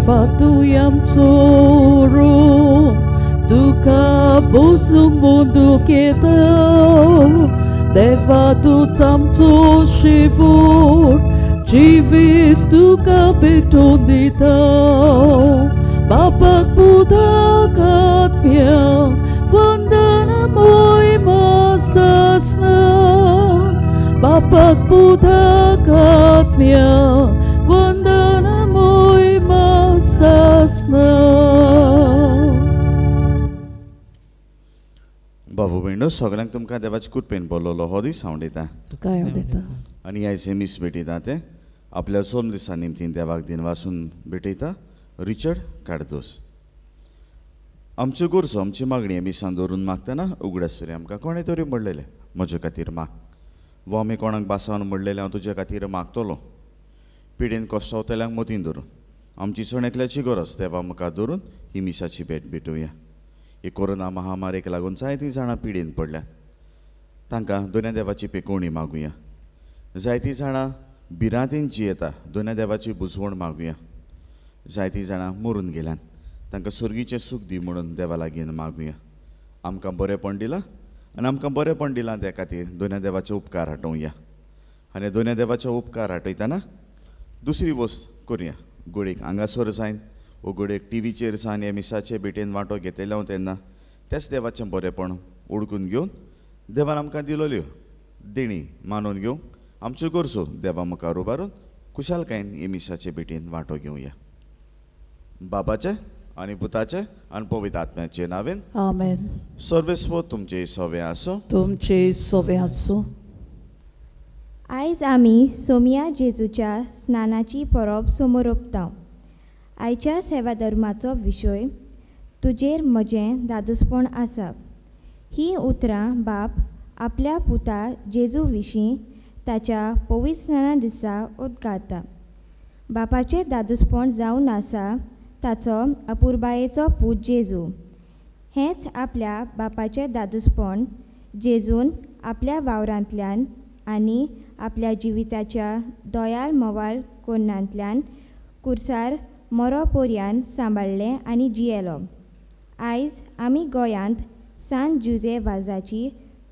Eva tu yam tsoro Tuka busung mundu kita Deva tu tamto shivur Jivit tuka beton dita Bapak Buddha katmya Vandana moy masasna Bapak Buddha katmya Vandana moy masasna. बाबू भयणो सगळ्यांक तुमकां देवाचे कृपेन बोललो हो दीस हांव दिता तुका आवडटा आनी आयज हे मीस भेटयता ते आपल्या सोम दिसा निमतीन देवाक दिन वाचून भेटयता रिचर्ड कार्दोस. आमच्यो गोरसो आमची मागणी मिसान दवरून मागतना उगडास तरी आमकां कोणें तरी म्हणलेलें म्हजे खातीर माग वो आमी कोणाक बासावन म्हणलेलें हांव तुजे खातीर मागतलो. पिडेन कश्टावतल्यांक मतीन धरून आमची सण गरज देवा मुखार धरून ही मिसाची भेट भेटुया. ही कोरोना महामारीक लागून जायतीं जाणां पिडेन पडल्यात तांकां दोनूय देवाची पेकोवणी मागुया. जायतीं जाणां भिरांतीन जियेता दोनूय देवाची बुजवण मागुया. जायतीं जाणां मरून गेल्यात तांकां स्वर्गीचें सूख दी म्हणून देवा लागीं मागुया. आमकां बरेंपण दिलां आनी आमकां बरेंपण दिलां त्या खातीर दोनूय देवाचे उपकार हाटोवया. आनी दोनूय देवाचे उपकार हाटयतना दुसरी वस्त करुया. घोडयेक हांगासर जायन वो घोडयेक टीव्हीचेर जावन ह्या मिसाचे भेटेन वांटो घेतलेलो तेन्ना त्याच देवाचें बरेंपण ओळखून घेवन देवान आमकां दिलोल्यो देणी मानून घेवंक आमच्यो गरजो देवा मुखार उबारून खुशालकायेन हे मिसाचे भेटेन वांटो घेवया. बाबाचे आनी पुताचे आनी पवित्र आत्म्याचे नांवेन आमेन. सर्वेस्व तुमचे सवे आसूं. तुमचे सवे आसूं. आयज आमी सोमिया जेजूच्या स्नानाची परब समोर ओंपता. आयच्या सेवा धर्माचो विशय तुजेर म्हजें दादूसपण आसा. ही उतरां बाप आपल्या पुता जेजू विशीं ताच्या पवित्र स्नाना दिसा उद्गारता. बापाचें दादूसपण जावन आसा ताचो अपुरबायेचो पूत जेजू. हेंच आपल्या बापाचें दादूसपण जेजून आपल्या वावरांतल्यान आनी आपल्या जिविताच्या दोयाल मोवाळ कोन्नांतल्यान कुर्सार मरो पर्यान सांबाळ्ळें आनी जियेलो. आयज आमी गोंयांत सांत जुजे वाजाची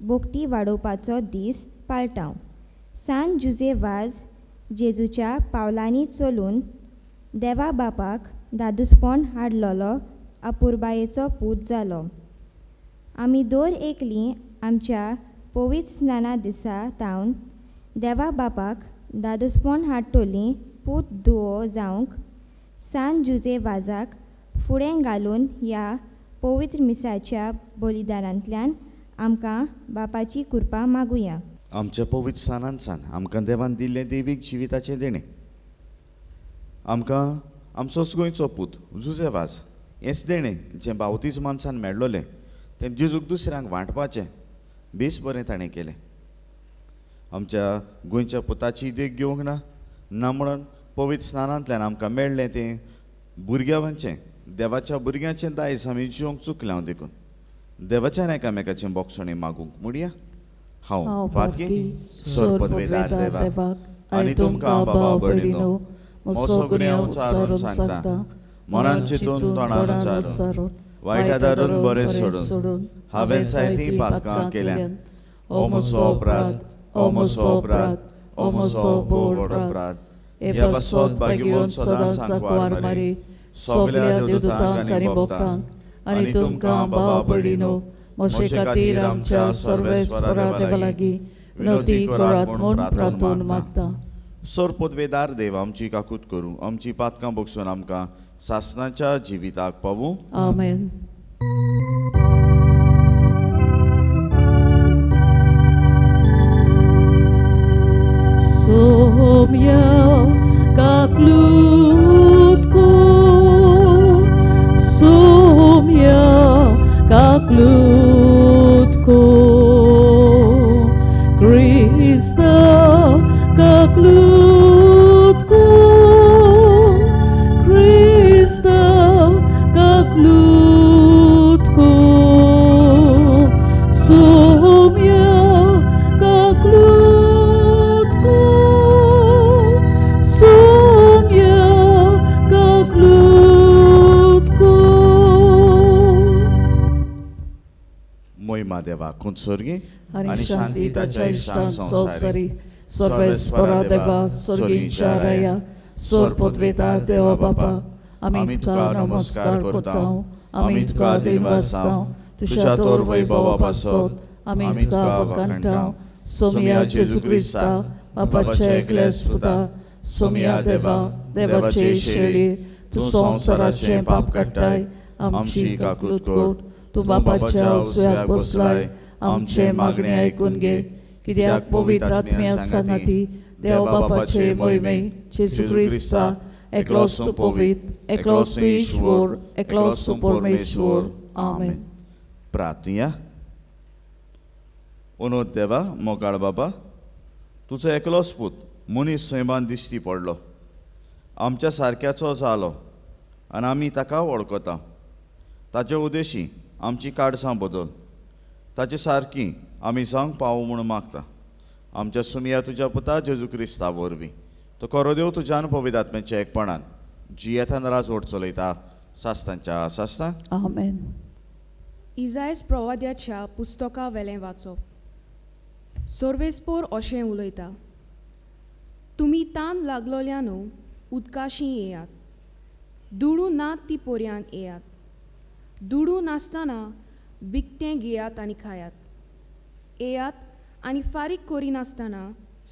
भोक्ती वाडोवपाचो दीस पाळटां. सांत जुजे वाज जेजूच्या पावलांनी चलून देवा बापाक दादूसपण हाडलोलो अपुरबायेचो पूत जालो. आमी दर एकलीं आमच्या पवित्र स्नाना दिसा तावन देवा बापाक दादूसपण हाडटलीं पूत धुवो जावंक सांत जुजे वाजाक फुडें घालून ह्या पवित्र मिसाच्या बलिदानांतल्यान आमकां बापाची कृपा मागुया. आमच्या पवित्र स्थानांतसान आमकां देवान दिल्लें दैवीक जिविताचें देणें आमकां आमचोच गोंयचो पूत जुजे वाज हेंच देणें जें बावतिजमानसान मेळ्ळोलें तें जेजूक दुसऱ्यांक वांटपाचें बेस बरें ताणें केलें. आमच्या गोंयच्या पुताची देख घेवंक ना म्हणून पवित्र स्नानांतल्यान आमकां मेळ्ळें तें भुरग्यांचें देवाच्या भुरग्यांचें दायज आमी जिवंक चुकल्या देखून देवाच्या एकामेकाचें बोगसणी मागूंक म्हणया. हांव पातकी सोर पदवेदार देवाक आनी तुमकां बाबा भयणीनो मोसो गुन्यांव उच्चारून सांगता. मनान चिंतून तोंडान उच्चारून वायटादारून बरें सोडून हांवें जायतीं पातकां केल्यात. ओ म्हजो अपराध, ओ म्हजो अपराध, ओ म्हजो बोड अपराध. ह्या पासत बागेवन सदांच सांकवार मारी सगल्या देवदूतांक आनी भक्तांक आनी तुमकां बाबा भयणीनो म्हजे खातीर आमच्या सर्वेस्वरा देवा लागीं विनोती करात म्हूण प्रार्थना मागता. सोर पदवेदार देव आमची काकूट करूं आमची पातकां बगसून आमकां सासणाच्या जिविताक पावूं. आमेन. Somia kaklutku, somia kaklutku, Krista kaklutku, Krista kaklutku. मोहिमा देवा कुंतसोर्गी आणि शांती ताच्या इष्टान संवसारी सर्वेस्परा देवा सर्गींच्या राया सोर पदवेता देवा बापा आमी तुका नमस्कार करतां आमी तुका दिनवासतां तुझ्या तोर वैभवा पासत आमी तुका वखाणटां सोमिया जेजू क्रिस्ता बापाचे एकलेच पुता सोमिया देवा देवाचे शेळी तूं संवसाराचे पाप काडटाय आमची काकूट कर तूं बापाच्या उजव्याक बसलाय आमचे मागणे आयकून घे कित्याक पवित्र आत्म्या सांगाती देव बापाचे मोहिमे जेजू क्रिस्ता एकलोच तूं पवित्र एकलोच तूं ईश्वर एकलोच तूं परमेश्वर आमेन. प्रार्थया उनोद देवा मोगाळ बाबा तुजो एकलोच पूत मनीस सैमान दिश्टी पडलो आमच्या सारक्याचो जालो आनी आमी ताका वळखता ताचे उद्देशी आमची काडसां बदल ताचे सारकी आमी जावंक पावूं म्हूण मागता आमच्या सुमिया तुज्या पुता जेजू क्रिस्ता वरवीं तो खरो देव तुज्यान पवित्र आत्म्याच्या एकपणान जियेतान राजवट चलयता सास्तांच्या सास्तां आमेन. इजायस प्रवाद्याच्या पुस्तका वेलें वाचप सोर्वेस्पोर अशें उलयता तुमी तान लागलोल्यानू उदकाशीं येयात दुडू नात ती पोरयान येयात दुडू नासतना बिकतें घेयात आनी खायात येयात आनी फारीक करी नासतना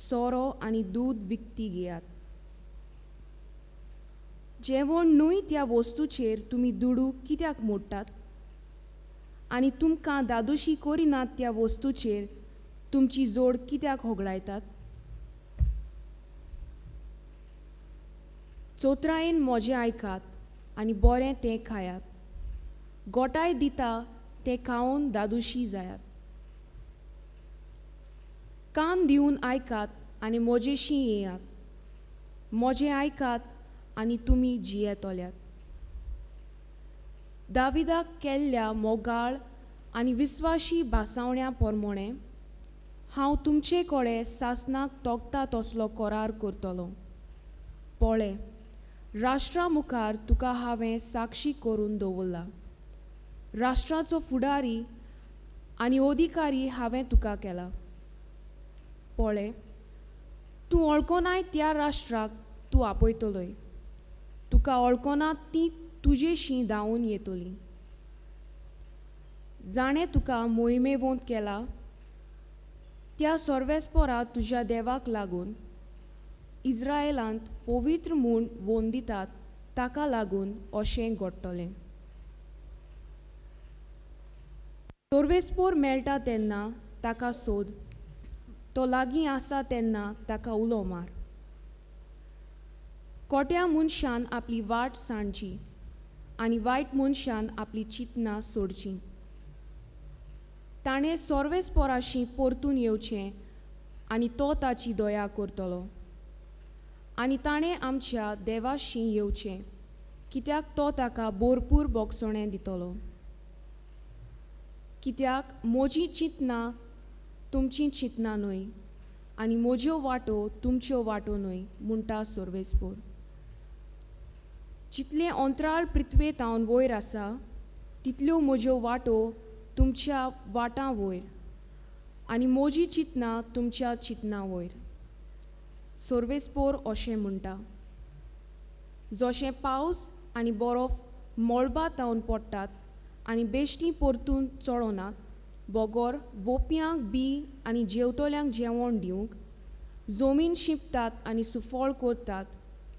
सोरो आनी दूद विकती घेयात जेवण न्हय त्या वस्तूचेर तुमी दुडू कित्याक मोडटात आनी तुमकां दादोशी करिनात त्या वस्तूचेर तुमची जोड कित्याक होगडायतात चोत्रायेन मोजें आयकात आनी बरें तें खायात गोटाय दिता तें खावन दादोशी जायात कान दिवन आयकात आनी मोजेशी येयात मोजें आयकात आनी तुमी जियेतोल्यात दाविदाक केल्ल्या मोगाळ आनी विस्वाशी भासावण्या पोरमोणें हांव तुमचे कडेन सासनाक तोगता तसलो करार करतलो पळय राष्ट्रा मुखार तुका हांवें साक्षी करून दवरला राष्ट्राचो फुडारी आनी अधिकारी हांवें तुका केला पळय तूं वळखोनाय त्या राष्ट्राक तूं आपयतलोय तुका वळखोना ती तुजेशी धांवून येतली जाणें तुका मोहिमेवंत केला त्या सर्वेस्पोरा तुज्या देवाक लागून इस्रायेलांत पवित्र म्हूण वोन दितात ताका लागून अशें घडटलें सर्वेस्पोर मेळटा तेन्ना ताका सोद तो लागीं आसा तेन्ना ताका उलो मार कोट्या मनशान आपली वाट सांडची आनी वायट मनशान आपली चिंतनां सोडचीं ताणें सर्वेस्पोराशी परतून येवचें आनी तो ताची दया करतलो आनी ताणें आमच्या देवाशी येवचें कित्याक तो ताका भरपूर बोगसणें दितलो कित्याक म्हजीं चिंतनां तुमचीं चिंतनां न्हय आनी म्हज्यो वाटो तुमच्यो वाटो न्हय म्हणटा सर्वेस्पोर जितलें अंतराळ पृथ्वेंत हांव वयर आसा तितल्यो म्हज्यो वाटो तुमच्या वाटां वयर आनी म्हजीं चिंतनां तुमच्या चिंतनां वयर सर्वेस्पोर अशें म्हणटा जशें पावस आनी बरफ मळबात हांवन पडटात आनी बेश्टी परतून चडोनात बोगोर वोपयांक बी आनी जेवतल्यांक जेवण दिवंक जमीन शिंपतात आनी सुफोळ करतात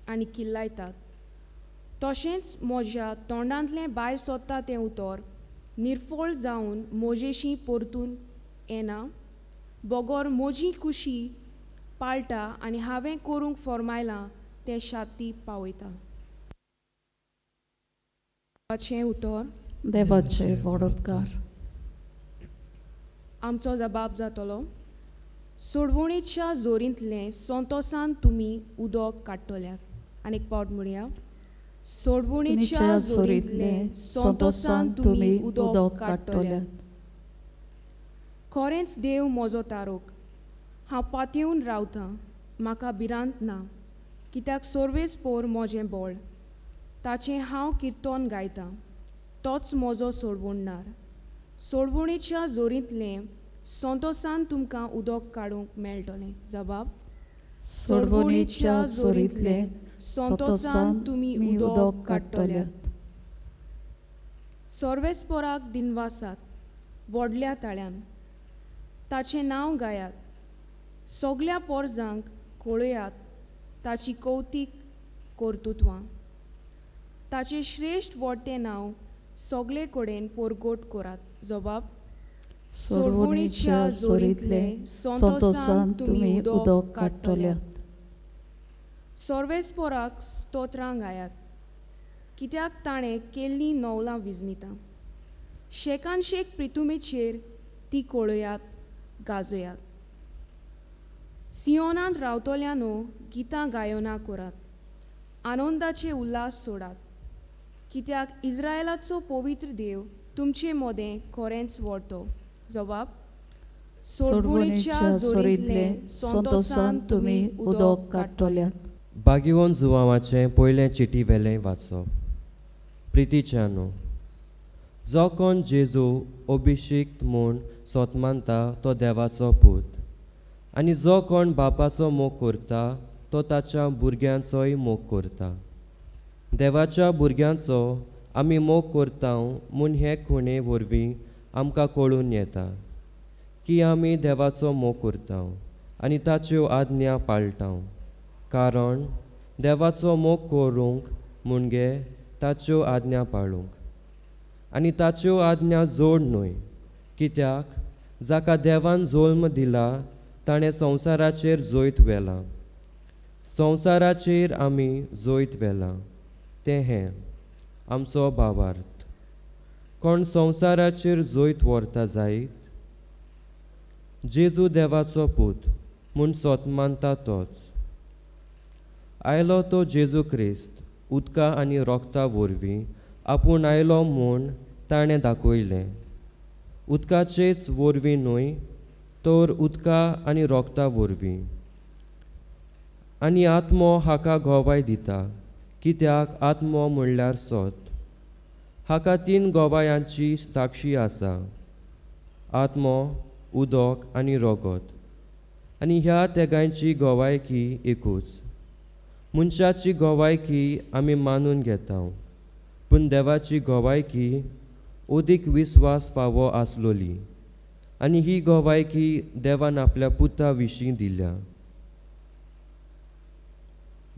आनी किल्लायतात तशेंच म्हज्या तोंडांतलें भायर सोदता तें उतर निर्फळ जावन म्हजेशी परतून येना बोगोर म्हजी कुशी पाळटा आनी हांवें करूंक फॉर्मायलां तें शाती पावयता देवाचें उतर देवाचे वडोदकार आमचो जबाब जातलो सोडवणेच्या जोरींतलें संतोसान तुमी उदक काडटल्यात आनी एक पावट म्हणया सोडवणेच्या जोरींतलें संतोसान तुमी उदक काडटल्यात खरेंच देव म्हजो तारोक हांव पातयेवन रावतां म्हाका भिरांत ना कित्याक सर्वेस्पोर म्हजें बळ ताचें हांव किर्तन गायतां तोच म्हजो सोडवणदार सोडवणीच्या जोरींतले संतोसान तुमकां उदक काडूंक मेळटलें. जबाब: सोडवणीच्या जोरींतले संतोसान तुमी उदक काडटल्यात. सर्वेस्पराक दिनवासात व्हडल्या ताळ्यान ताचें नांव गायात. सगल्या पोरजांक कळयात ताची कौतीक कर्तुत्वां. ताचें श्रेश्ठ व्हडतें नांव सगळे कडेन परगट करात. जबाब: सोडवणीच्या जोरींतले संतोसान तुमी उदक काडटल्यात. सर्वेस्पराक स्तोत्रां गायात, कित्याक ताणें केल्लीं नवलां विजमिता. शेकानशेक प्रितुमेचेर ती कळयात, गाजयात. सियोनांत रावतल्यांनो गितां गायना करात, आनंदाचे उल्हास सोडात, कित्याक इस्रायेलाचो पवित्र देव तुमचे मोदें खरेंच व्हरतो. जबाब: सोडवणीच्या जोरींतले संतोसान तुमी उदक काडटल्यात. बागिवोन जुवांवाचें पयलें चिटी वेलें वाचप. प्रितीच्यानो, जो कोण जेजू अभिषेक्त म्हूण सोतमानता तो देवाचो पूत, आनी जो कोण बापाचो मोग करता तो ताच्या भुरग्यांचोय मोग करता. देवाच्या भुरग्यांचो आमी मोग करता म्हूण हे खुणे वरवीं आमकां कळून येता की आमी देवाचो मोग करता आनी ताच्यो आज्ञा पाळटा. कारण देवाचो मोग करूंक म्हणजे ताच्यो आज्ञा पाळूंक. आनी ताच्यो आज्ञा जोड न्हय, कित्याक जाका देवान जल्म दिला ताणें संवसाराचेर जोयत व्हेला. संवसाराचेर आमी जोयत व्हेला तें हें आमचो भावार्थ. कोण संवसाराचेर जोयत व्हरता जायत, जेजू देवाचो पूत म्हूण सोतमानता तोच. आयलो तो जेजू क्रिस्त उदका आनी रोगता वरवीं आपूण आयलो म्हूण ताणें दाखयलें. उदकाचेच वरवीं न्हय तर उदका आनी रोगता वरवीं. आनी आत्मो हाका गोवाय दिता, कित्याक आत्मो म्हणल्यार सोत. हाका 3 गोवायांची साक्षी आसा, आत्मो, उदक आनी रोगत. आनी ह्या तेगांची गोवायकी एकूच. मनशाची गोवायकी आमी मानून घेता, पूण देवाची गोवायकी ओदीक विस्वास फावो आसलोली. आनी ही गोवायकी देवान आपल्या पुता विशीं दिल्या.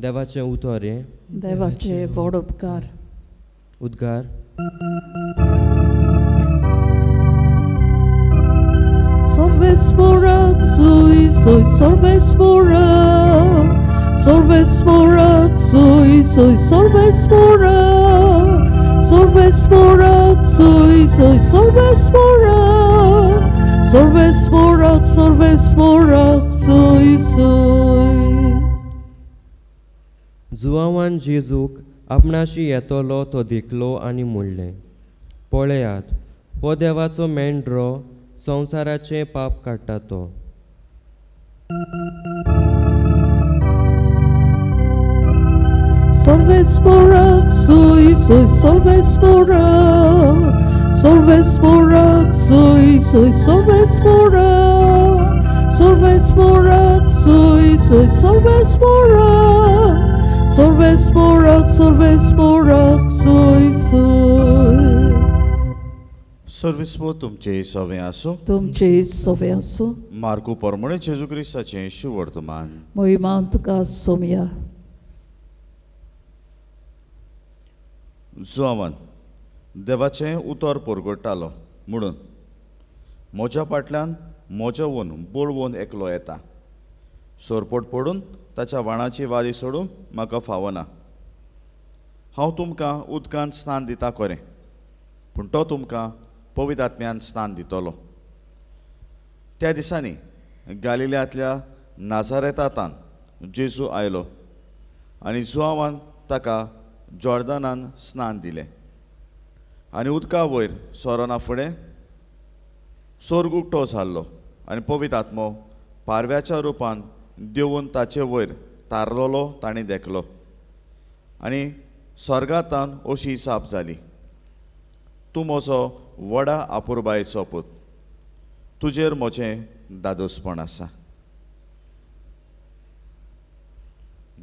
देवाचें उतोरें. देवाचे व्हड उपकार. उद्गार. Sorvesporak, soy, sorvesporak. Sorvesporak, soy, sorvesporak. Sorvesporak, soy, sorvesporak. Sorvesporak, soy. जुवावान जेजूक आपणाशी येतलो तो देखलो आनी म्हणलें, पळयात हो देवाचो मेंढरो संवसाराचें पाप काडटा तो. Sorvesporak, soy, sorvesporak. Sorvesporak, soy, sorvesporak. Sorvesporak, soy, sorvesporak. Sorvesporak, soy. सर्विस्पो तुमचे सवे आसूं. तुमचे सोवे आसूं. मार्कू परमणे जेजू क्रिस्ताचें शुभ वर्तमान. मोहिमा तुका सोमया. जुवान देवाचें उतर परगडटालो म्हणून म्हज्या फाटल्यान म्हज्यावून बोळवून एकलो येता. सोरपोट पडून ताच्या वाणाची वादी सोडूंक म्हाका फावना. हांव तुमकां उदकांत स्नान दिता खरें, पूण तो तुमकां पवित्र आत्म्यान स्नान दितलो. त्या दिसांनी गालिल्यांतल्या नाजारेतांत जेजू आयलो आनी जुआवान ताका जॉर्दानान स्नान दिलें. आनी उदका वयर सोरोना फुडें सोर्ग उक्तो जाल्लो आनी पवित्र आत्मो पारव्याच्या रुपान देंवून ताचे वयर तारलोलो ताणें देखलो. आनी स्वर्गांतान अशी साप जाली, तूं म्हजो व्हडा आपुरबायेचो पूत, तुजेर म्हजें दादोसपण आसा.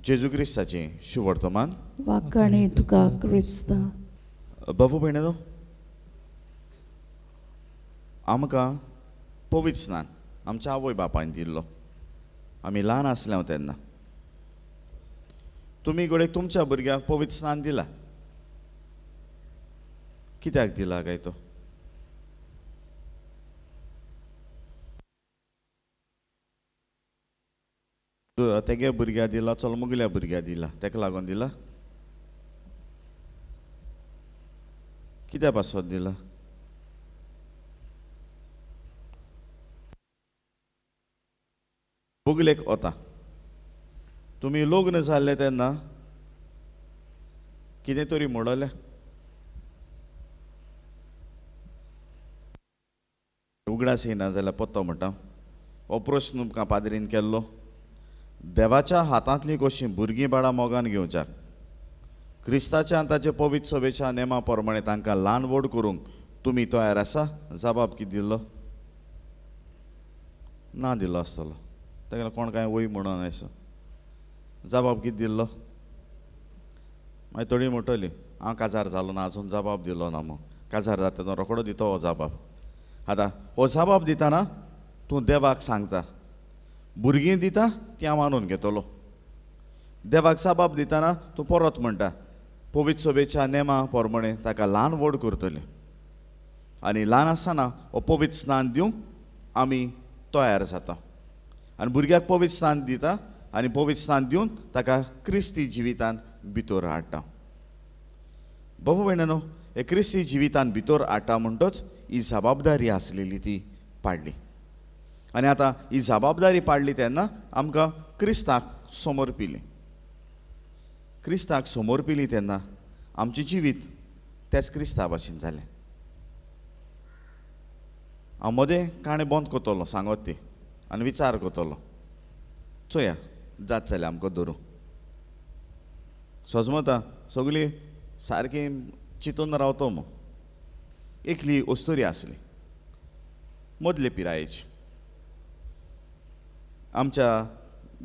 जेजू क्रिस्ताचें शुवर्तमान. वाखाणी तुका क्रिस्ता. बाबू भयणीनो, आमकां पवित्र स्नान आमच्या आवय बापायन दिल्लो. आमी ल्हान आसले तेन्ना. तुमी घडये तुमच्या भुरग्याक पवित्र स्नान दिला. कित्याक दिला काय तो? तेगे भुरग्याक दिला, चलमुगल्या भुरग्याक दिला, तेका लागून दिला? कित्या पासत दिला? बुगलेक वता. तुमी लग्न जाल्ले तेन्ना कितें तरी म्हणले? उगडास येना जाल्यार पत्तो म्हणटा. हो प्रस्न तुमकां पाद्रीन केल्लो. देवाच्या हातांतलीं कशीं भुरगीं बाळां मोगान घेवच्याक, क्रिस्ताच्या आनी ताचे पवित्र सभेच्या नेमा प्रमाणे तांकां ल्हान व्हड करूंक तुमी तयार आसा? जबाब कितें दिल्लो? ना दिल्लो आसतलो. तेका कोण कांय वय म्हणून आसा. जबाब कितें दिल्लो? मागीर थोडी म्हणटली हांव काजार जालो ना, आजून जबाब दिलो ना. मग काजार जाता तेन्ना रोखडो दितो हो जबाब. आतां हो जबाब दितना तूं देवाक सांगता. भुरगीं दिता ती हांव मानून घेतलो. देवाक जबाब दितना तूं परत म्हणटा पवित्र सभेच्या नेमा प्रमाणे ताका ल्हान व्हड करतली. आनी ल्हान आसतना हो पवित्र स्नान दिवंक आमी तयार जाता. आनी भुरग्याक पवित्र स्नान दिता आनी पवित्र स्नान दिवन ताका क्रिस्ती जिवितान भितर हाडटा. बाबू भयणीनो, हे क्रिस्ती जिवितान भितर हाडटा म्हणटच ही जबाबदारी आसलेली ती पाडली. आनी आतां ही जबाबदारी पाडली तेन्ना आमकां क्रिस्ताक समर्पिली. क्रिस्ताक समर्पिली तेन्ना आमचें जिवीत तेच क्रिस्ता भाशेन जालें. हांव मदें काणें बंद करतलो सांगत ती आनी विचार करतलो. चोया जात जाल्यार आमकां धरूं. सजमता सगळीं सारकी चिंतून रावतो मग. एकली ओस्तोरी आसली मदले पिरायेची. आमच्या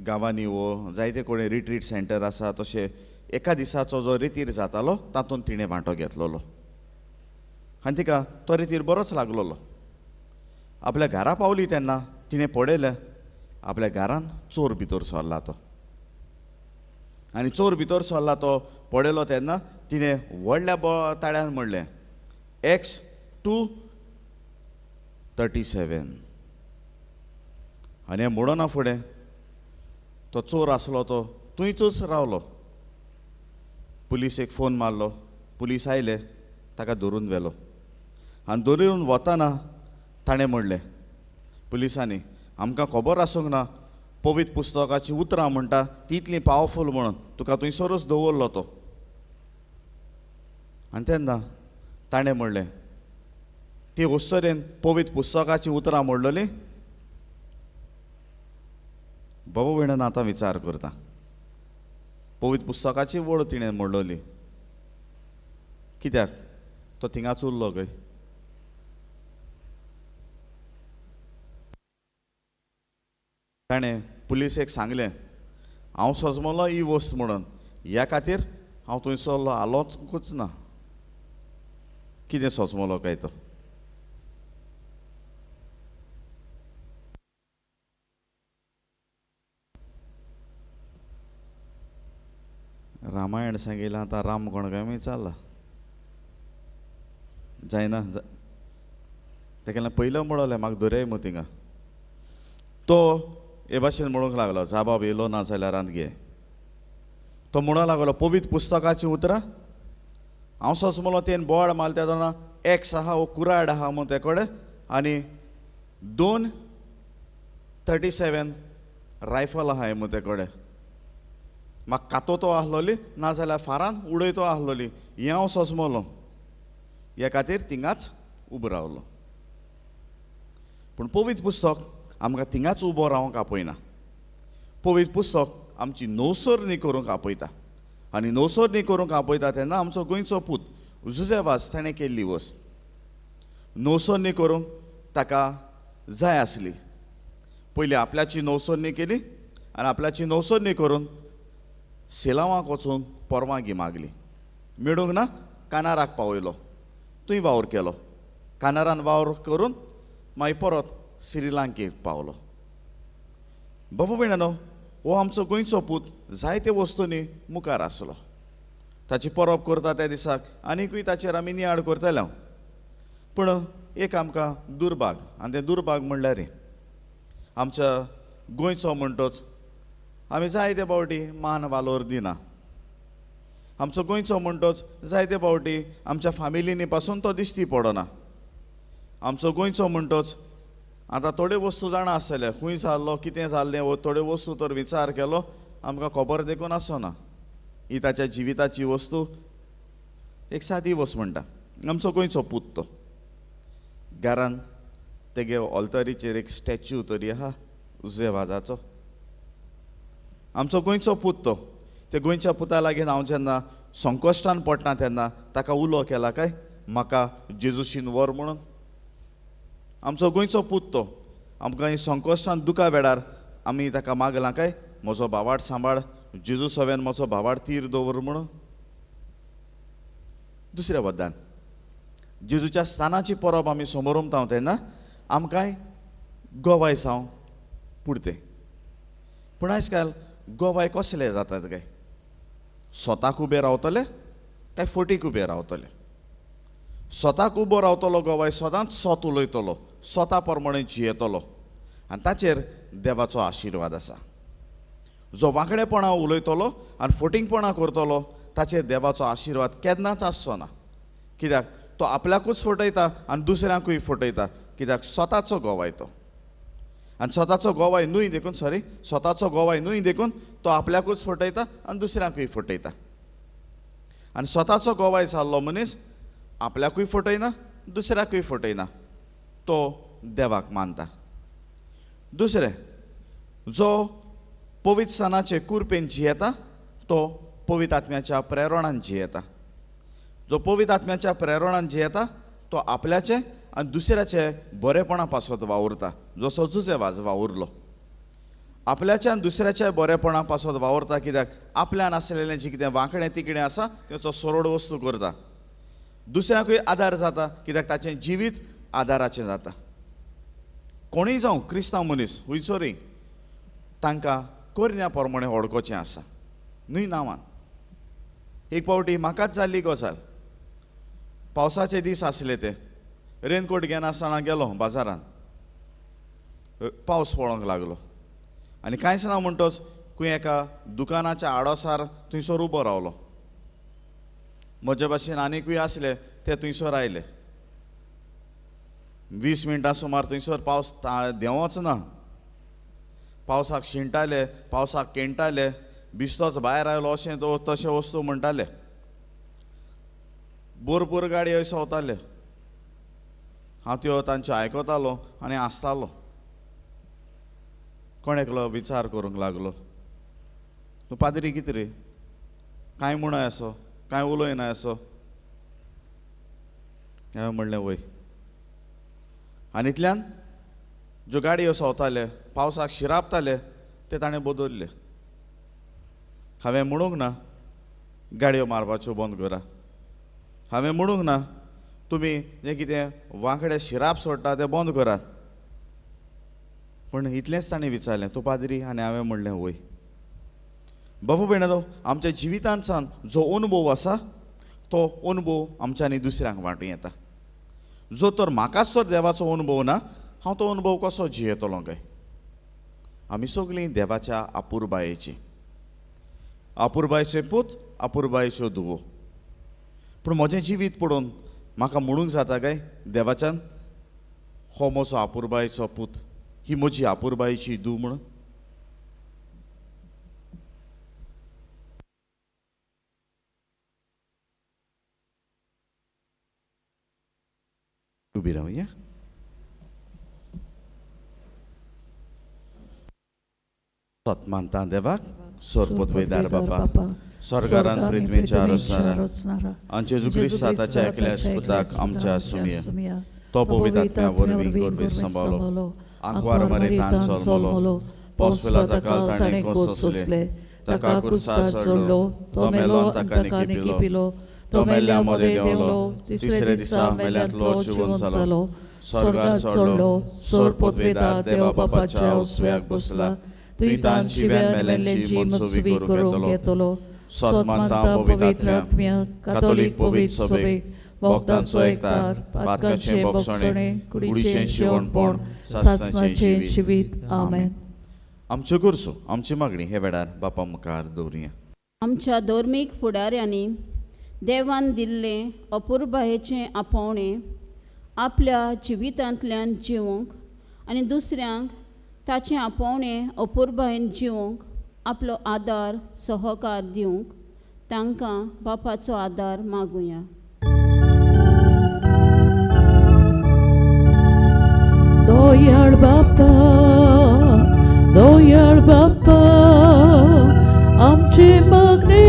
गांवांनी वो जायते कोणी रिट्रीट सेंटर आसा तशें एका दिसाचो जो रितीर जातालो तातूंत तिणें वांटो घेतलोलो. आनी तिका तो रितीर बरोच लागलोलो. आपल्या घरा पावली तेन्ना तिणें पळयलें आपल्या घरान चोर भितर सरला तो. आनी चोर भितर सरला तो पळयलो तेन्ना तिणें व्हडल्या ताळ्यान म्हणलें X237. आनी हें म्हणना फुडें तो चोर आसलो तो थंयच रावलो. पुलिसेक फोन मारलो. पुलीस आयले, ताका धरून व्हेलो. आनी धरून वतना ताणें म्हणलें पुलिसांनी आमकां खबर आसूंक ना पवित्र पुस्तकाची उतरां म्हणटा ती इतलीं पावरफूल म्हणून तुका थंयसरूच दवरलो तो. आनी तेन्ना ताणें म्हणलें ती होस्तरेन पवित्र पुस्तकाची उतरां म्हणलेलीं. बाबा भयणान आतां विचार करता. पवित्र पुस्तकाची वड तिणें म्हणलेली. कित्याक तो थिंगाच उरलो खंय. ताणें पुलिसेक सांगलें हांव सजमलो ही वस्त म्हणून, ह्या खातीर हांव थंयसरलो आलोच ना. कितें सजमलो काय तो. रामायण सांगितलं आतां राम कोण काय मागीर चल्ला जायना. तेका पयलो म्हणलें म्हाका धरय मग थिंगा. तो हे भाशेन म्हणूंक लागलो जबाब येयलो ना जाल्यार रांदगे. तो म्हणूंक लागलो पवित्र पुस्तकाची उतरां हांव सजमलो तेन बोवाड मारले तेदोना एक्स आहा वो कुराड आहा म्हूण ते कडेन आनी 237 रायफल आहाय म्हूण ते कडेन. म्हाका कातोतो आहलोली ना जाल्यार फारान उडयतो आहलोली हें हांव सजमलो. ह्या खातीर थिंगाच उबो रावलो. पूण पवित्र पुस्तक आमकां थिंगाच उबो रावंक आपयना. पवित्र पुस्तक आमची नवसरणी करूंक आपयता. आनी नवसरणी करूंक आपयता तेन्ना आमचो गोंयचो पूत जुझेवास ताणें केल्ली वस्त नवसोन्नी करूंक ताका जाय आसली. पयलीं आपल्याची नवसोन्नी केली आनी आपल्याची नवसोन्नी करून सेलावाक वचून परवानगी मागली. मेळूंक ना, कानाराक पावयलो. थंय वावर केलो. कानारान वावर करून मागीर परत श्रीलंकेक पावलो. बाबा भयणानो, हो आमचो गोंयचो पूत जायते वस्तूंनी मुखार आसलो. ताची परब करता त्या दिसाक आनीकूय ताचेर आमी नियाळ करतले. पूण एक आमकां दुर्भाग, आनी तें दुर्भाग म्हणल्यार आमच्या गोंयचो म्हणटोच आमी जायते फावटी मान वालोर दिना. आमचो गोंयचो म्हणटोच जायते फावटी आमच्या फामिलीनी पासून तो दिश्टी पडना. आमचो गोंयचो म्हणटोच आतां थोड्यो वस्तू जाणा आसतले खूंय जाल्लो, कितें जाल्लें, वो थोड्यो वस्तू तर विचार केलो आमकां खबर देखून आसना. ही ताच्या जिविताची वस्तू एक सादी वस्त म्हणटा. आमचो गोंयचो पूत तो. घरान तेगे ऑल्तरीचेर एक स्टॅच्यू तरी आहा उजवेवादाचो. आमचो गोंयचो पूत तो. ते गोंयच्या पुता लागीं हांव जेन्ना संकश्टान पडटा तेन्ना ताका उलो केला काय, म्हाका जेजूशीन व्हर म्हणून. आमचो गोंयचो पूत तो. आमकां ही संकश्टान दुखा वेळार आमी ताका मागलां काय, म्हजो भावाड सांबाळ, जेजू सवेन म्हजो भावाड तीर दवर म्हणून. दुसऱ्या बद्दान जेजूच्या स्थानाची परब आमी समोर उमतां तेन्ना आमकांय गोवाय जावं पुडते. पूण आयज काल गोवाय कसले जातात काय? स्वताक उबे रावतले काय फटीक उबे रावतले? स्वताक उबो रावतलो गोवाय सदांच स्वत उलयतलो, स्वता प्रमाणे जियेतलो आनी ताचेर देवाचो आशिर्वाद आसा. जो वांकडेपणा उलयतलो आनी फटींगपणा करतलो ताचेर देवाचो आशिर्वाद केन्नाच आसचो ना. कित्याक तो आपल्याकूच फटयता आनी दुसऱ्यांकूय फटयता. कित्याक स्वताचो गोवाय तो. आनी स्वताचो गोवाय न्हय देखून स्वताचो गोवाय न्हय देखून तो आपल्याकूच फटयता आनी दुसऱ्यांकूय फटयता. आनी स्वताचो गोवाय जाल्लो मनीस आपल्याकूय फटयना, दुसऱ्याकूय फटयना. तो देवाक मानता. दुसरें, जो पवित्र स्थानाचे कुरपेन जियेता तो पवित्र आत्म्याच्या प्रेरणान जियेता. जो पवित्र आत्म्याच्या प्रेरणान जियेता तो आपल्याचे आनी दुसऱ्याचे बरेपणा पासत वावुरता. जसो जुजेवाज वावुरलो. आपल्याच्या आनी दुसऱ्याच्या बरेपणा पासत वावुरता. कित्याक आपल्यान आसलेलें जें कितें वांकडें तिकडें आसा तेचो सरळ वस्तू करता. दुसऱ्याकूय आदार जाता कित्याक ताचें जिवीत आदाराचें जाता. कोणूय जावं क्रिस्तांव मनीस हुंयसरूय तांकां करण्या प्रमाणें वळखोचें आसा, न्हय नांवान. एक फावटी म्हाकाच जाल्ली गजाल. पावसाचे दीस आसले ते. रेनकोट घेवन आसतना गेलो बाजारान. पावस पडोंक लागलो आनी कांयच ना म्हणटोच खंय एका दुकानाच्या आडोसार थंयसर उबो रावलो. म्हजे भाशेन आनीकूय आसले ते थंयसर आयले. 20 मिनटां सुमार थंयसर पावस देंवच ना. पावसाक शिंटाले, पावसाक केंटाले, बिस्तोच भायर आयलो अशें तशें वस्तू म्हणटाले. भरपूर गाडी अशें वताले. हांव त्यो तांच्यो आयकतालो आनी हांसतालो. कोण एकलो विचार करूंक लागलो, तूं पाद्री कितें रे, कांय म्हणय असो, कांय उलयनाय असो. हांवें म्हणलें वय. आनी इतल्यान ज्यो गाडयो सवताले, पावसाक शिरापताले ते ताणें बदलले. हांवें म्हणूंक ना गाडयो मारपाच्यो बंद करा. हांवें म्हणूंक ना तुमी जें कितें वांकडे शिराप सोडटा तें बंद करात. पूण इतलेंच ताणें विचारलें, तूं पाद्री? आनी हांवें म्हणलें वय. बाबा भयणानो, आमच्या जिवितांतसान जो अनुभव आसा तो अनुभव आमच्यांनी दुसऱ्यांक वांटूं येता. जो तर म्हाकाच तर देवाचो अनुभव ना, हांव तो अनुभव कसो जियेतलो काय? आमी सगळीं देवाच्या आपुरबायेचीं. आपुरबायेचें पूत, आपुरबायेच्यो धुवो. पूण म्हजें जिवीत पळोवन म्हाका म्हणूंक जाता काय, देवाच्यान हो म्हजो आपुरबायेचो पूत, ही म्हजी आपुरबायेची धूव म्हणून. उबी रावया. मानता देवाक सोरपोतवेदार बापा, स्वर्गारान पृथ्वीच्या रचणारा, आनी जेजू क्रिस्त ताच्या एकल्या पुताक आमच्या सुमिया, तो पवित्र आत्म्या वरवीं गोरवे सांबाळलो आंकवार मरेतान जल्मलो पोसवेला ताका ताणें कोसले ताका क्रुसार चडलो तो मेलो आनी ताका निकिपिलो तो मेल्ल्या मदें देंवलो तिसरे दिसा मेल्यांतलो जिवंत जालो स्वर्गांत चडलो सोर पदवेदार देवा बापाच्या उजव्याक बसला तुयें जिव्यान मेल्ल्यांची मोजवी करूंक येतलो सतमानता पवित्र आत्म्या कातोलीक पवित्र सभे भक्तांचो एकठार पातकांचे भोगसणे कुडीचें शिवणपण सासणाचें जिवीत आमेन. आमच्यो गरजो आमची मागणी हे वेळार बापा मुखार दवरुया. आमच्या धर्मीक फुडाऱ्यांनी देवान दिल्लें अपुर्बायेचें आपोवणें आपल्या जिवितांतल्यान जिवंक आनी दुसऱ्यांक ताचें आपोवणें अपुर्बायेन जिवंक आपलो आदार सहकार दिवंक तांकां बापाचो आदार मागुया. दयाळ बापा आमची मागणी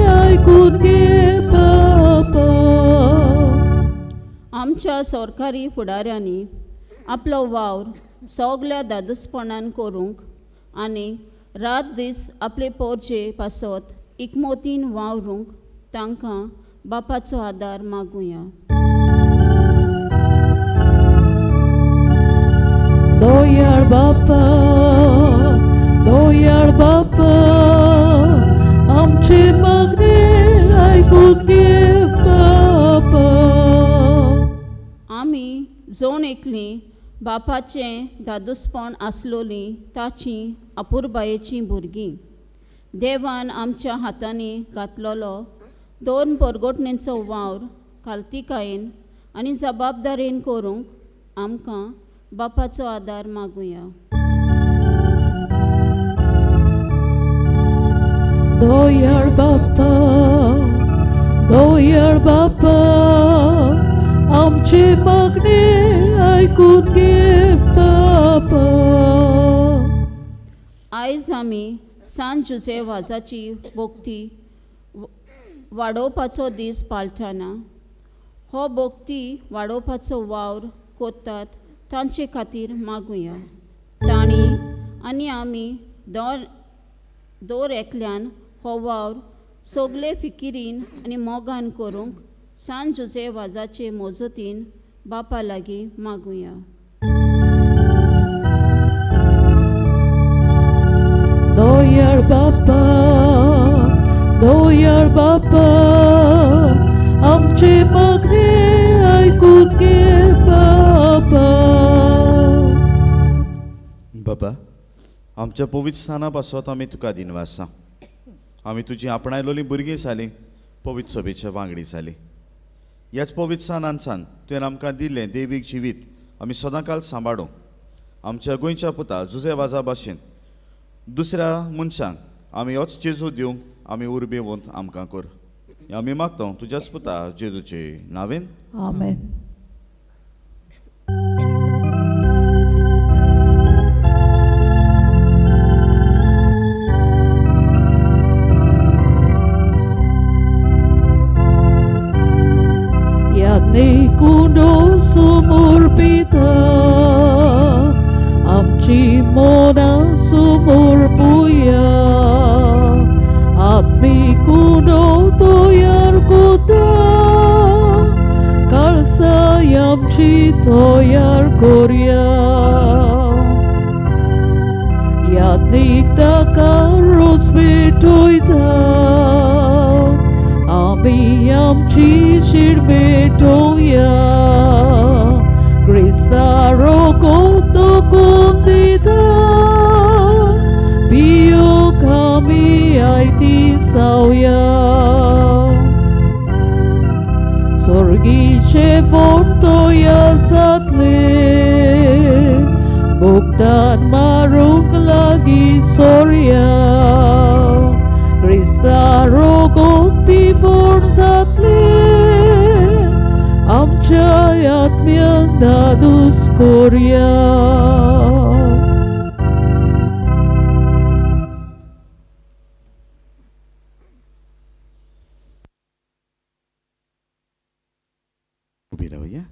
ऐकून घे बापा. आमच्या सरकारी फुडाऱ्यांनी आपलो वावर सगल्या दादूसपणान करूंक आनी रात दीस आपले पोरचे पासत इकमोतीन वावरूंक तांकां बापाचो आदार मागुया. दयाळ बापा आमची मागणी ऐकून घे बापा. आमी जोण एकलीं बापाचें दादूसपण आसलोलीं ताची अपुर्बायेचीं भुरगीं देवान आमच्या हातांनी घातलोलो 2 परगोटणेंचो वावर काल्तिकायेन आनी जबाबदारेन करूंक आमकां बापाचो आदार मागुया. दयाळ बापा आमची मागणी ऐकून घे बापा. आयज आमी सांत जुजे वाजाची भोक्ती वाडोवपाचो दीस पाळटना हो भोक्ती वाडोवपाचो वावर कोत्तात तांचे खातीर मागुया. तांणी आनी आमी दोर एकल्यान हो वावर सगले फिकिरीन आनी मोगान करूंक सांत जुजे वाजाचे मोजतीन बापा लागीं मागुया. दयाळ बापा आमची मागणी ऐकून घे बापा. बाबा आमच्या पवित्र स्थाना पासत आमी तुका दिनवासा आमी तुजी आपणायलोलीं भुरगीं जालीं पवित्र सभेच्या वांगडी जालीं. ह्याच पवित्र स्थानांसान तुवें आमकां दिल्लें देवीक जिवीत आमी सदांकाल सांबाळूंक आमच्या गोंयच्या पुता जुजे वाजा भाशेन दुसऱ्या मनशांक आमी होच जेजू दिवंक आमी उर्बे वंत आमकां कर. आमी मागता तुज्याच पुता जेजूचे नांवेन आमेन. Kundo sumur pita amci mona sumur puya atmi kundo toyar kuda kalsa yamci toyar korea yadnik da karus betoida Ami amci shirmetoya Krista rokoto kundita Pio kami aiti sauya Sorgice fontoya satle Buktan marung lagi sorya Krista rogot pivon zatle Amcia atmiang dadus korea उभी राहूया.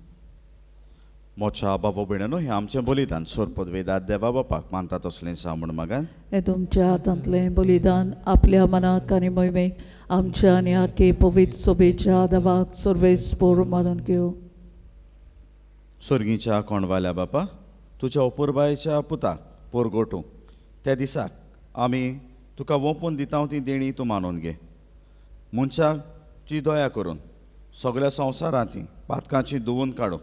मोच्या बाबा भयणानो हें आमचें बलिदान सोरपत वेदात देवा बापाक मानता तसलें सा म्हण मागान हे तुमच्या हातांतलें बलिदान आपल्या मनाक आनी मोहिमेक आमच्या आनी आखे पवित्र सोबेच्या देवाक सर्वेस्पोर मानून घेवं. स्वर्गीच्या कोणवाल्या बापा तुज्या अपुरबायेच्या पुताक पोरगोटू त्या दिसाक आमी तुका ओपून दिता ती देणी तूं मानून घे. मनशाची दया करून सगळ्या संवसारांती पातकांची धुवून काडूं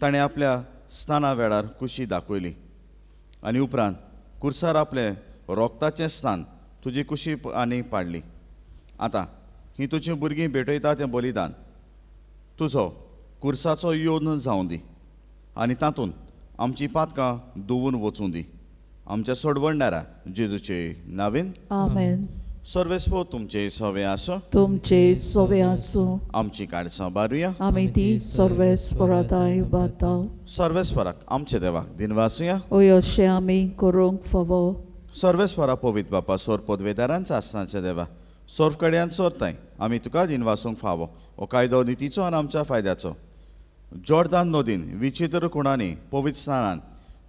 ताणें आपल्या स्नाना वेळार खुशी दाखयली आनी उपरांत कुर्सार आपलें रोगताचें स्नान तुजी खुशी आनी पाडली. आतां ही तुजीं भुरगीं भेटयता तें बलिदान तुजो कुर्साचो योन जावं दी आनी तातूंत आमची पातकां धुवून वचूं दी. आमच्या सोडवणदारा जेजूचे नांवेन आमेन. सर्वेस्पो तुमचे सवे आसो. तुमचे सोवे आसूं. आमची काडसां बारुया. आमी ती सर्वेस्पराताय बाताव. सर्वेस्पराक आमचे देवाक दिनवासुया. ओय अशें आमी करूंक फावो. सर्वेस्परा पवित्र बापा सोर पदवेदारांचा आसनाचे देवा सोर कड्यान सोरताय आमी तुका दिनवासूंक फावो हो कायदो नितीचो आनी आमच्या फायद्याचो. जॉर्दान नदीन विचित्र कुणांनी पवित्र स्नानान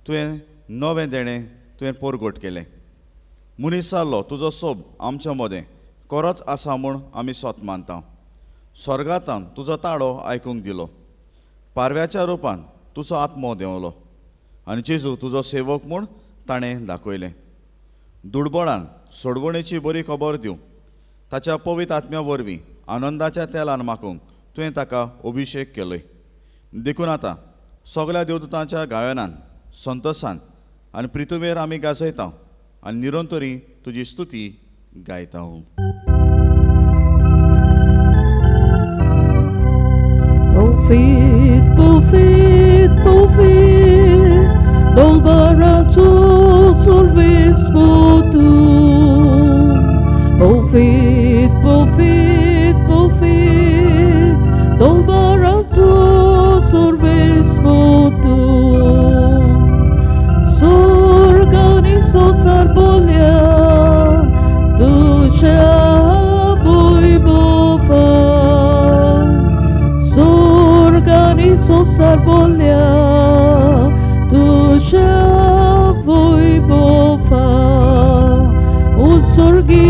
तुवें नवें देणें तुवें पोरगोट केलें. मनीस जाल्लो तुजो सोब आमच्या मदें खरोच आसा म्हूण आमी सोत मानता. स्वर्गांतान तुजो ताळो आयकूंक दिलो. पारव्याच्या रुपान तुजो आत्मो देंवलो आनी जेजू तुजो सेवक म्हूण ताणें दाखयलें. दुडबळान सोडवणेची बरी खबर दिवं ताच्या पवित्र आत्म्या वरवीं आनंदाच्या तेलान मागूंक तुवें ताका अभिशेक केलोय. देखून आतां सगळ्या देवदूतांच्या गायनान संतोशान आनी प्रितुमेर आमी गाजयता आनी निरंतरी तुजी स्तुती गायता. Profit, profit, profit, dolbarato solvis votum. Profit, profit, profit, dolbarato solvis votum. Sorganizo sarbolia, tu voi bofa. Sorganizo sarbolia, tu voi bofa. Utsorgi,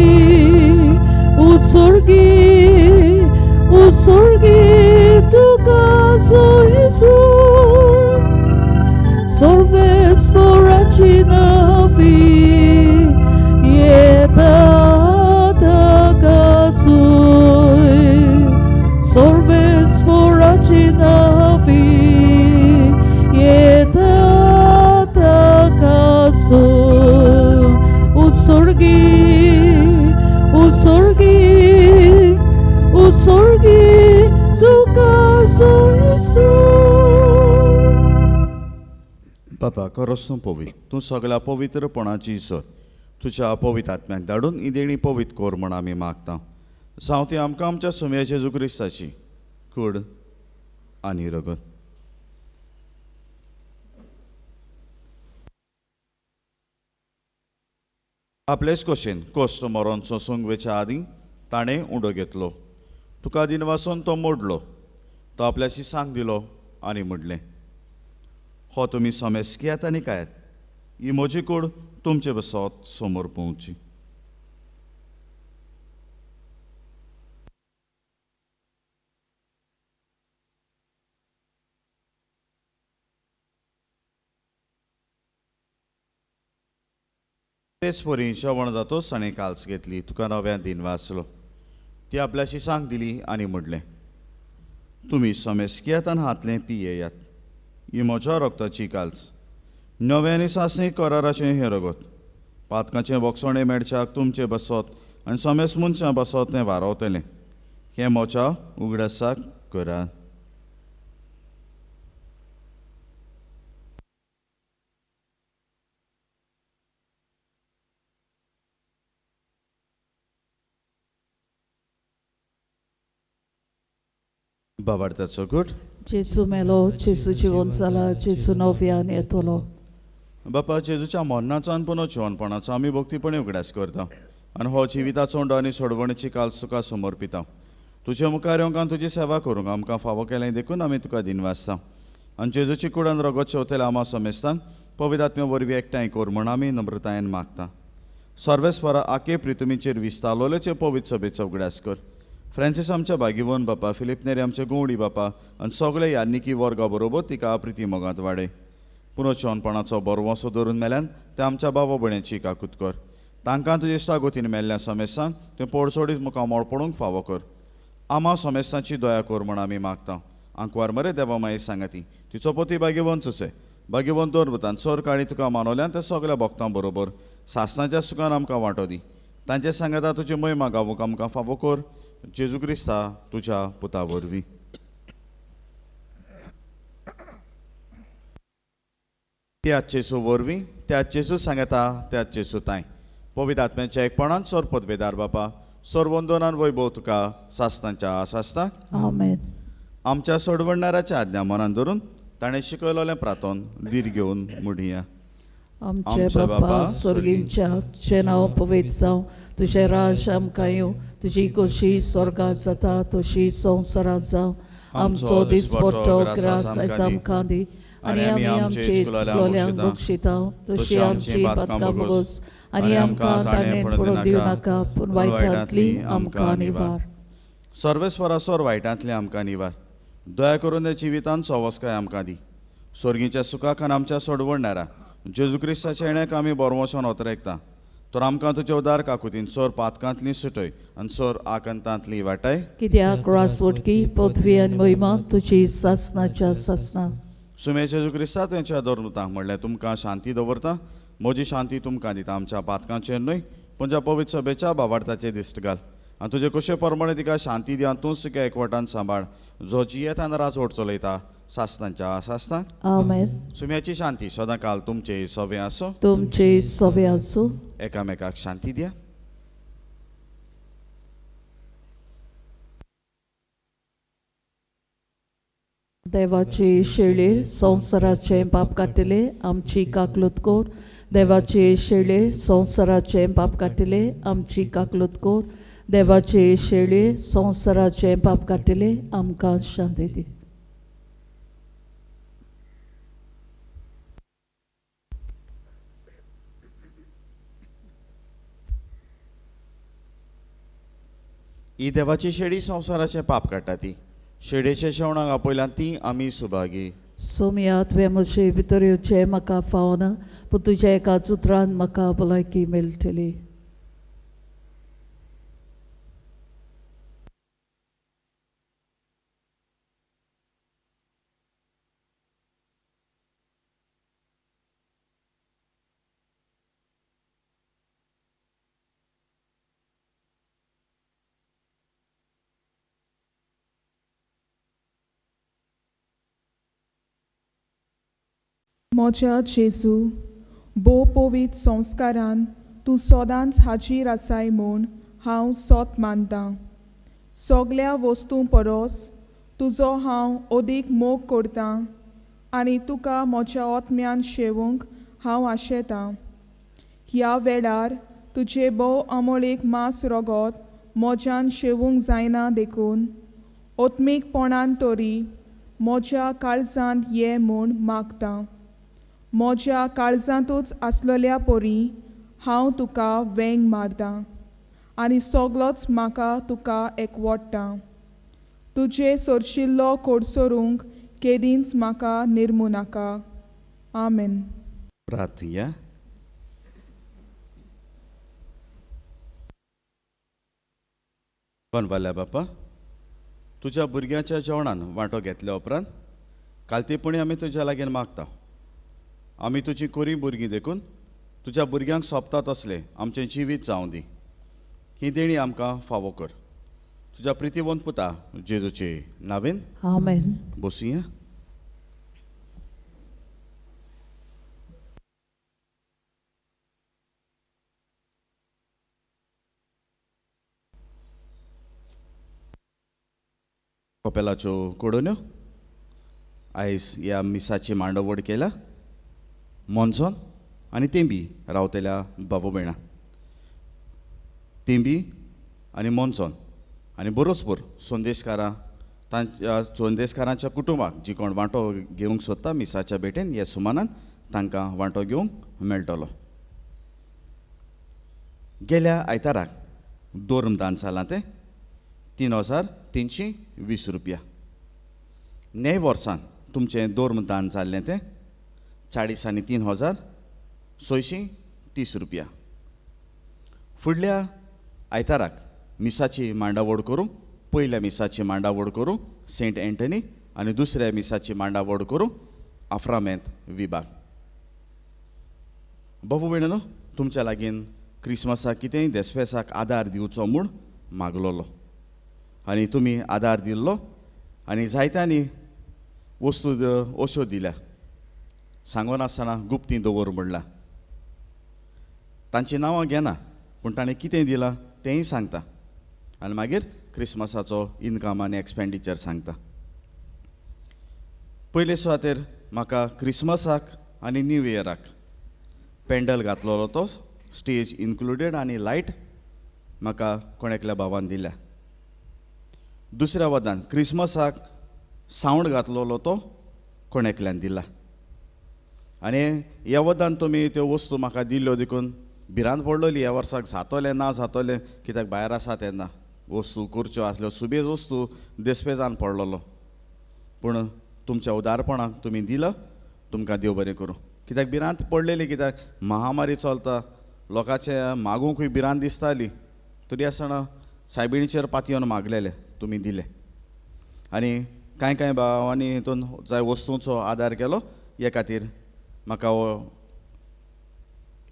tu caso Gesù. Sorves poracina vi, ieta da casoi. Sorves poracina vi, ieta da casoi. Utsorgi, tu caso Gesù. बापा खरोच पवित्र तूं सगळ्या पवित्रपणाची इसर तुज्या पवित्र आत्म्याक धाडून ही देणी पवित्र कोर म्हण आमी मागता. जावं ती आमकां आमच्या सुमया जेजू क्रिस्ताची कूड आनी रगत. आपलेच कशेन कोश्ट मरोन सोंसूंक वेच्या आदीं ताणें उंडो घेतलो. तुका दिन वासून तो मोडलो. तो आपल्या शिसांक दिलो आनी म्हणलें हो तुमी सोमेस कियात आनी कायात ही म्हजी कूड तुमचे बसत समोर पोवची. तेच परी जेवण जातोच ताणें काल्स घेतली. तुका नव्यान दिन वाचलो. ती आपल्या शिसांक दिली आनी म्हणलें तुमी सोमेस कियात आनी हातलें पियेयात. ही म्हज्या रगताची काल्स नव्यानी सासणी कराराचें हें रगत पातकाचें वखसणें मेडच्याक तुमचे बसत आनी सोमेस मनशां बसत तें वारवतलें. हें म्हज्या उगडासाक करात. बाबार्थाचो कूट. जेजू मेलो, जेजू जिवन जाला, जेजू नव्यान येतलो. बापा जेजूच्या मरणाचो आनी पुनो जिवनपणाचो आमी भक्तीपणे उगडास करता आनी हो जिविताचो उंडो आनी सोडवणेची काल तुका समर्पिता. तुजे मुखार येवंक आनी तुजी सेवा करूंक आमकां फावो केलें देखून आमी तुका दिनवासता आनी जेजूची कुडान रगत शेवतेले आमा समेस्तान पवित्र आत्म्या वरवीं एकठांय कर म्हण आमी नम्रतायेन मागता. सर्वेस्परा आके प्रितुमीचेर विस्तारलोलेचे पवित्र सभेचो उगडास कर. फ्रांसीस आमच्या भागीवन बापा, फिलिप नेरे आमच्या गोवडी बापा आनी सगळे यान्निकी वर्गा बरोबर तिका प्रिती मोगांत वाडय. पुनोचोनपणाचो बरो वसो धरून मेल्यान ते आमच्या बाबा भयणीची काकूत कर. तांकां तुजे इश्टागोतीन मेल्ल्या समेस्तान ते पोडसोडीत मुखार मोडपडूंक फावो कर. आमा समेस्तांची दया कर म्हण आमी मागता. आंकवार मरे देवा माई सांगाती तिचो पोती भाग्यवंत चुसे भाग्यवंत दोन चोर काळी तुका मानवल्यान ते सगळ्या भक्तां बरोबर सासणाच्या सुखान आमकां वांटो दी. तांचे सांगाता तुजी महिमा गावूंक आमकां फावो कर. जेजू क्रिस्ता तुज्या पुता वरवीं. त्याच जेजू वरवीं त्याच जेजू सांगता त्याच जेजू ताय पवित्र आत्म्याच्या एकपणान सोर पदवेदार बापा सोर वंदनान वैभव तुका सासतांच्या आसासता. आमेन. आमच्या सोडवणाऱ्याच्या आज्ञा मनान धरून ताणें शिकयलोलें प्रार्थन धीर घेवन मुडिया. आमचे बापा स्वर्गींच्या तुजें नांव पवित्र जावं, तुजें राज आमकां येवं, तुजी खोशी स्वर्गांत जाता तशी संवसारांत जावं. आमचो दिसपट्टो ग्रास आयज आमकां दी आनी आमी आमचे चुकलोल्यांक बक्षिता तशी आमची पातकां बोगोस आनी आमकां ताणें पडूंक दिवं नाका पूण वायटांतली आमकां निवार. सर्वेस्परा सोर वायटांतली आमकां निवार. दया करून त्या जिवितांत सवस्काय आमकां दी. स्वर्गीच्या सुखाक आनी आमच्या सोडवणारा जेजू क्रिस्ताच्या येण्याक आमी बरोवचोन ओतरेकता. तर आमकां तुज्या उदार काकुतीन चोर पातकांतली सुटय आनी चोर आकंतांतली वाटाय. कित्याक रासवटकी पदवी आनी महिमा तुजी सासणाच्या सासना. सुमे जेजू क्रिस्ता तुमच्या धर्मतांक म्हणल्यार तुमकां शांती दवरता. म्हजी शांती तुमकां दिता. आमच्या पातकांचेर न्हय पूण ज्या पवित्र सभेच्या भावार्थाचेर दिश्ट घाल आनी तुजे कशे प्रमाणे तिका शांती दी आनी तूंच तिका एकवटान सांबाळ जो जियेत आनी राजवट चलयता सासतांच्या आसासता. आमेन. सुम्याची शांती सदां काल तुमचे सवे आसो. तुमची सवे आसूं. एकामेकाक शांती दिया. देवाचे शेळे संवसाराचे पाप काटिले आमची काकलूत कोर. देवाचे शेळे संवसाराचे पाप काटिले आमची काकलूत कोर. देवाचे शेळे संवसाराचे पाप काटिले आमकां शांती दी. ही देवाची शेळी संवसाराचे पाप काडटा ती. शेळयेच्या जेवणाक आपयल्यान ती आमी सुभागी. सोम्या तुवें म्हजे भितर येवचें म्हाका फावना पूण तुज्या एकाच उतरान म्हाका भलायकी मेळटली. मोच्या जेजू भोव पवित्र संस्कारान तूं सदांच हाजीर आसाय म्हूण हांव सोत मानतां. सगल्या वस्तूं परस तुजो हांव अदीक मोग करतां आनी तुका म्हज्या आत्म्यान शेवूंक हांव आशेतां. ह्या वेळार तुजे भोव अमोळीक मांस रगत म्हज्यान शेवूंक जायना देखून आत्मीकपणान तरी म्हज्या काळजांत ये म्हूण मागतां. म्हज्या काळजांतूच आसलेल्या परी हांव तुका वेंग मारतां आनी सगलोच म्हाका तुका एकवटता. तुजे सोरशिल्लो कोडसोरूंक केदींच म्हाका निर्मू नाका. आमेन. प्रार्थया. वनवाल्या बापा, तुज्या भुरग्याच्या जेवणान वांटो घेतल्या उपरांत कालतेपणी आमी तुज्या लागीं मागता. आमी तुजी कोरी भुरगीं देखून तुज्या भुरग्यांक सोंपता तसलें आमचें जिवीत जावं दी. ही देणी आमकां फावो कर. तुज्या प्रितीवंत पुता जेजूचे नांवेन. आमेन. बसुया. कपेलाच्यो कोडोन्यो आयज ह्या मिसाची मांडवड केल्या. मोनसोन आनी तेंबी रावतल्या बाबू भयणां. तेंबी आनी मोनसोन आनी बरोसभर संदेशकारां तांच्या चोंदेसकारांच्या कुटुंबाक जी कोण वांटो घेवंक सोदता मिसाच्या भेटेन हे सुमानान तांकां वांटो घेवंक मेळटलो. गेल्या आयताराक दोर्म दान जालां तें 3,320 रुपया. नवे वर्सान तुमचें दोर्म दान जाल्लें तें 40,03,630 रुपया. फुडल्या आयताराक मिसाची मांडावळ करूंक पयल्या मिसाची मांडावळ करूंक सेंट एंटनी आनी दुसऱ्या मिसाची मांडावळ करूंक आफ्रामेंत विभाग. बाबू भयणीनो, तुमच्या लागीं क्रिस्मसाक कितेंय देस्पेसाक आदार दिवचो म्हूण मागलोलो आनी तुमी आदार दिल्लो आनी जायत्यांनी वस्तू अश्यो दिल्या. सांगो नासतना गुप्ती दवर म्हणलां. तांचीं नांवां घेना पूण ताणें कितें दिलां तेंय सांगता आनी मागीर क्रिस्मसाचो इनकम आनी एक्सपेंडिचर सांगता. पयले सुवातेर म्हाका क्रिस्मसाक आनी न्यू इयराक पेंडल घातलेलो तो स्टेज इन्क्लुडेड आनी लायट म्हाका कोणेकल्या भावान दिल्या. दुसऱ्या वदान क्रिस्मसाक सावंड घातलेलो तो कोणेकल्यान दिला. आनी ह्या वदान तुमी त्यो वस्तू म्हाका दिल्ल्यो देखून भिरांत पडलोली ह्या वर्साक जातोलें ना जातोलें कित्याक भायर आसा तेन्ना वस्तू खुर्च्यो आसल्यो सुबेज वस्तू देस्पेजान पडलोलो. पूण तुमच्या उदारपणाक तुमी दिलं, तुमकां देव बरें करूं. कित्याक भिरांत पडलेली, कित्याक महामारी चलता, लोकांचे मागूंकूय भिरांत दिसताली. तरी आसतना सायबिणीचेर पातयेवन मागलेले, तुमी दिले. आनी कांय भावांनी हितून जाय वस्तूंचो आदार केलो. हे खातीर म्हाका हो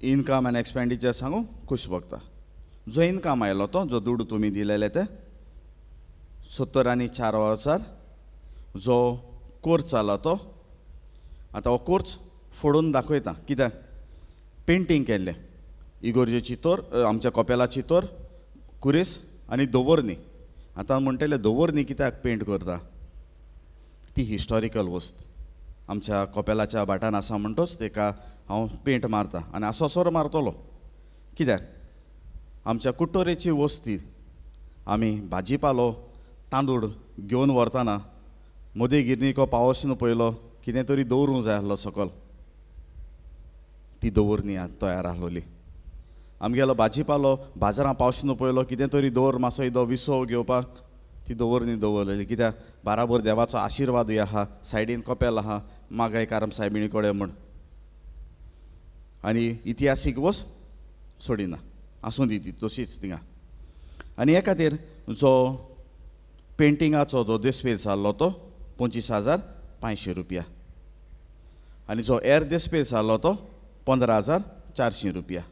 इनकम आनी एक्सपेंडिचर सांगूंक खूश भोगता. जो इनकम आयलो तो जो दूड तुमी दिलेले ते 70,004,000. जो कोर्स जाला तो आतां हो कोर्स फोडून दाखयता. कित्याक पेंटींग केल्लें इगोर्जेची तोर, आमच्या कोपेलाची तोर, कुरेस आनी दवर्नी. आतां म्हणटले दवर्नी कित्याक पेंट करता, ती हिस्टॉरिकल वस्त आमच्या कोपेलाच्या भाटान आसा म्हणटोच तेका हांव पेंट मारता आनी आसोसोर मारतलो. कित्याक आमच्या कुट्टोरेची वस्ती आमी भाजी पालो तांदूळ घेवन व्हरतना मोदी गिरणीको पावस पयलो कितें तरी दवरूंक जाय आसलो सकल. ती दवरणी तयार आसलोली. आमगेलो भाजी पालो बाजारां पावस पयलो कितें तरी दवर मातसो इदो विसव घेवपाक ती दवरणी दवरलेली. कित्याक बाराबर देवाचो आशिर्वादूय आहा, सायडीन कोपेल आहा, मागाय कारम सायबिणी कडेन म्हूण. आनी इतिहासीक वस्त सोडिना, आसूं दी ती तशीच थिंगा. आनी हे खातीर जो पेंटिंगाचो जो देस्पेस जाल्लो तो 25,500 रुपया. आनी जो एर देस्पेस जाल्लो तो 15,400 रुपया.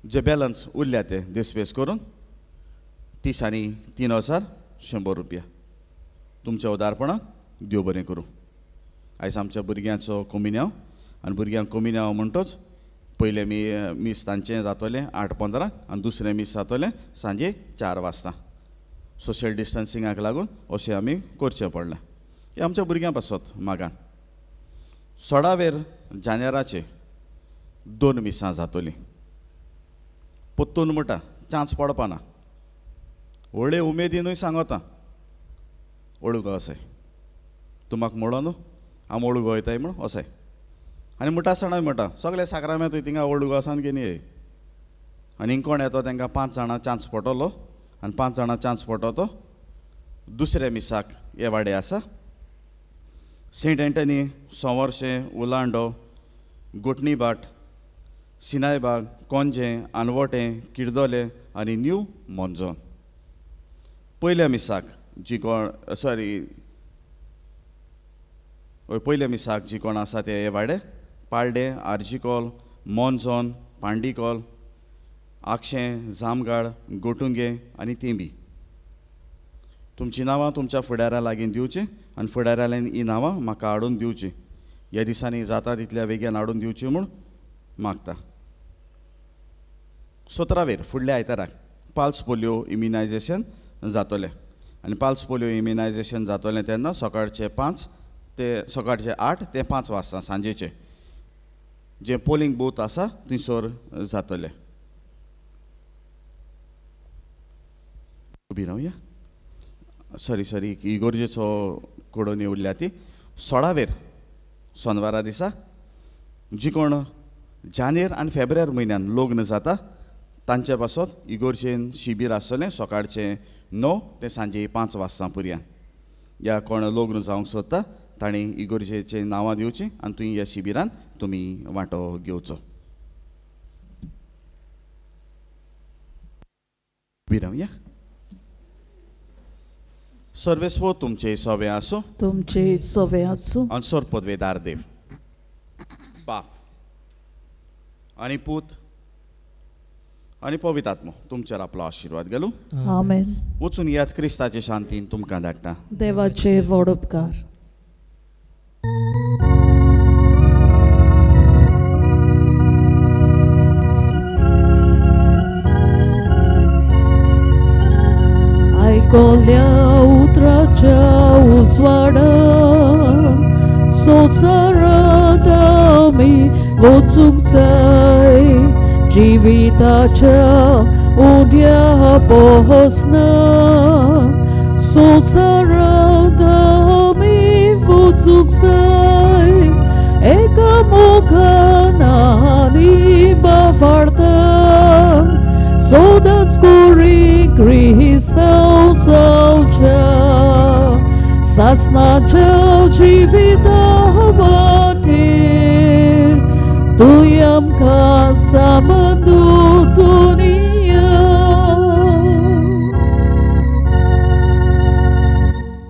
जे बॅलन्स उरल्या ते देस्पेस करून 30,300 रुपया. तुमच्या उदारपणाक देव बरें करूं. आयज आमच्या भुरग्यांचो कोमिन्यांव आनी भुरग्यांक कोमिन्यांव म्हणटोच पयले मीस तांचें जातलें 8:15 आनी दुसरें मीस जातलें सांजे 4 वाजता. सोशल डिस्टन्सिंगाक लागून अशें आमी करचें पडलें. हें आमच्या भुरग्यां पासत मागान. 16 जानेराचे 2 मिसां जातलीं. पोत्तून म्हणटा चान्स पडपाना. व्हडले उमेदीनूय सांगता ओळूग असाय, तूं म्हाका म्हणो न्हू हांव ओळूग वयताय म्हूण असाय. आनी म्हणटा आसतना म्हणटा सगळे साक्रामेंतूय थिंगा ओळूग आसान घेवन ये. आनी कोण येतो तांकां 5 जाणां चान्स पडटलो आनी 5 जाणां चान्स पडटो तो दुसऱ्या मिसाक हे वाडे आसा. सेंट एंटनी, सोमोर्शें, उलांडो, गोटणीबाट, सिनायबाग, कोंजें, आनवटें, किर्दोले आनी न्यू मोंजोन. पयल्या मिसाक जी कोण पयल्या मिसाक जी कोण आसा ते हे वाडे पाळडे, आर्जिकोल, मोंजोन, पांडिकोल, आक्षें, जामगाड, गोटुंगे आनी तेंबी. तुमचीं नांवां तुमच्या फुडाऱ्या लागीं दिवचीं आनी फुडाऱ्यान ही नांवां म्हाका हाडून दिवचीं. ह्या दिसांनी जाता तितल्या बेगीन हाडून दिवचीं म्हूण मागता. 17 फुडल्या आयताराक पाल्स पोलियो इम्युनायजेशन जातलें. आनी पाल्स पोलियो इम्युनायजेशन जातलें तेन्ना सकाळचे 8 ते 5 वाजता सांजेचें जें पोलिंग बूथ आसा थंयसर जातलें. उबी रावया. सॉरी इगोर्जेचो कोडो निवडल्या ती 16 शेनवारा दिसा जी कोण जानेर आनी फेब्रुवारी म्हयन्यान लग्न जाता तांचे पासत इगोर्जेन शिबीर आसतलें सकाळचें 9 ते सांजे 5 वाजता पर्यंत. ह्या कोण लग्न जावंक सोदता तांणी इगोर्जेचें नांवां दिवचीं आनी थंय ह्या शिबिरांत तुमी वांटो घेवचो. विरमया. सर्वेस्व तुमचे सवे आसूं तुमचे सवे आसूं आनी सोरपदवेदार देव बाप आनी पूत आनी पवित्र आत्मो तुमचेर आपलो आशिर्वाद घालूं. आमेन. वचून यात क्रिस्ताचे शांतीन तुमकां धाडटा. देवाचे व्हड उपकार. आयकोल्या उतराच्या उजवाडा संवसारांत आमी वचूंक जाय. जिविताच्या उद्या पोसना संवसारांत आमी वचूंक जाय. एका मोगान आनी बावार्ता सदांच करी क्रिस्तांव जावच्या. सासणाच्या जिविता वाटेर तुय आमकां सामंदूत